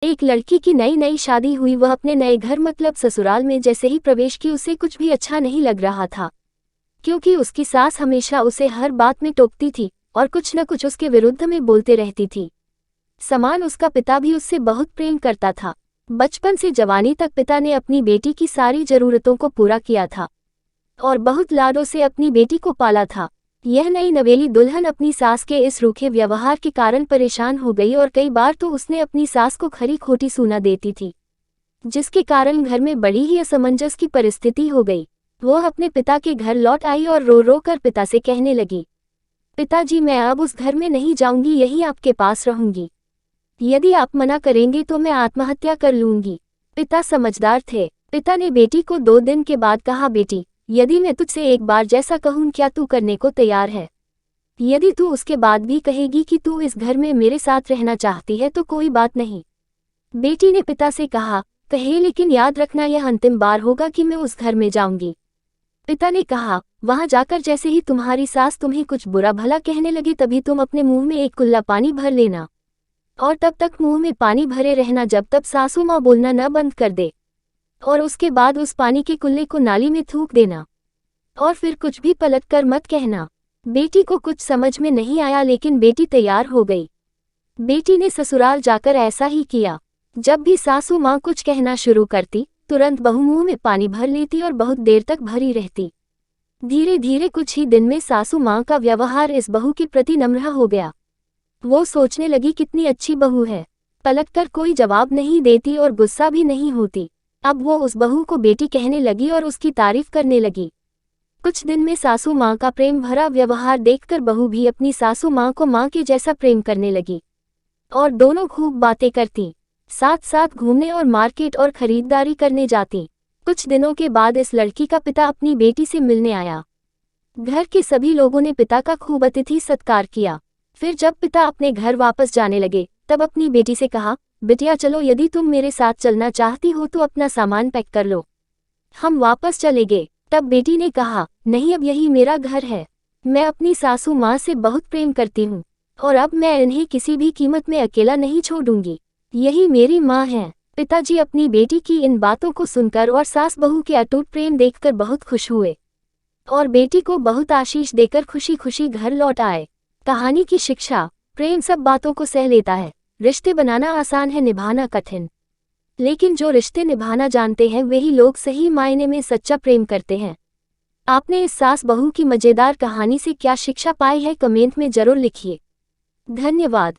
एक लड़की की नई नई शादी हुई, वह अपने नए घर मतलब ससुराल में जैसे ही प्रवेश की उसे कुछ भी अच्छा नहीं लग रहा था, क्योंकि उसकी सास हमेशा उसे हर बात में टोकती थी और कुछ न कुछ उसके विरुद्ध में बोलते रहती थी। समान उसका पिता भी उससे बहुत प्रेम करता था। बचपन से जवानी तक पिता ने अपनी बेटी की सारी जरूरतों को पूरा किया था और बहुत लाडों से अपनी बेटी को पाला था। यह नई नवेली दुल्हन अपनी सास के इस रूखे व्यवहार के कारण परेशान हो गई और कई बार तो उसने अपनी सास को खरी खोटी सूना देती थी, जिसके कारण घर में बड़ी ही असमंजस की परिस्थिति हो गई। वो अपने पिता के घर लौट आई और रो रो कर पिता से कहने लगी, पिताजी मैं अब उस घर में नहीं जाऊंगी, यही आपके पास रहूंगी। यदि आप मना करेंगे तो मैं आत्महत्या कर लूंगी। पिता समझदार थे। पिता ने बेटी को 2 दिन के बाद कहा, बेटी यदि मैं तुझसे एक बार जैसा कहूं क्या तू करने को तैयार है? यदि तू उसके बाद भी कहेगी कि तू इस घर में मेरे साथ रहना चाहती है तो कोई बात नहीं। बेटी ने पिता से कहा, कहे लेकिन याद रखना यह अंतिम बार होगा कि मैं उस घर में जाऊंगी। पिता ने कहा, वहां जाकर जैसे ही तुम्हारी सास तुम्हें कुछ बुरा भला कहने लगे तभी तुम अपने मुंह में एक कुल्ला पानी भर लेना और तब तक मुंह में पानी भरे रहना जब तक सासू माँ बोलना न बंद कर दे, और उसके बाद उस पानी के कुल्ले को नाली में थूक देना और फिर कुछ भी पलट कर मत कहना। बेटी को कुछ समझ में नहीं आया लेकिन बेटी तैयार हो गई। बेटी ने ससुराल जाकर ऐसा ही किया। जब भी सासू माँ कुछ कहना शुरू करती तुरंत बहू मुंह में पानी भर लेती और बहुत देर तक भरी रहती। धीरे धीरे कुछ ही दिन में सासू माँ का व्यवहार इस बहू के प्रति नम्र हो गया। वो सोचने लगी कितनी अच्छी बहू है, पलटकर कोई जवाब नहीं देती और गुस्सा भी नहीं होती। अब वो उस बहू को बेटी कहने लगी और उसकी तारीफ करने लगी। कुछ दिन में सासू माँ का प्रेम भरा व्यवहार देखकर बहू भी अपनी सासू माँ को माँ के जैसा प्रेम करने लगी और दोनों खूब बातें करती, साथ साथ घूमने और मार्केट और खरीदारी करने जाती। कुछ दिनों के बाद इस लड़की का पिता अपनी बेटी से मिलने आया। घर के सभी लोगों ने पिता का खूब अतिथि सत्कार किया। फिर जब पिता अपने घर वापस जाने लगे तब अपनी बेटी से कहा, बिटिया चलो, यदि तुम मेरे साथ चलना चाहती हो तो अपना सामान पैक कर लो, हम वापस चलेंगे। तब बेटी ने कहा, नहीं, अब यही मेरा घर है। मैं अपनी सासू माँ से बहुत प्रेम करती हूँ और अब मैं इन्हें किसी भी कीमत में अकेला नहीं छोड़ूंगी, यही मेरी माँ है। पिताजी अपनी बेटी की इन बातों को सुनकर और सास बहू के अटूट प्रेम देखकर बहुत खुश हुए और बेटी को बहुत आशीष देकर खुशी खुशी घर लौट आए। कहानी की शिक्षा, प्रेम सब बातों को सह लेता है। रिश्ते बनाना आसान है, निभाना कठिन, लेकिन जो रिश्ते निभाना जानते हैं वही लोग सही मायने में सच्चा प्रेम करते हैं। आपने इस सास बहू की मजेदार कहानी से क्या शिक्षा पाई है, कमेंट में जरूर लिखिए। धन्यवाद।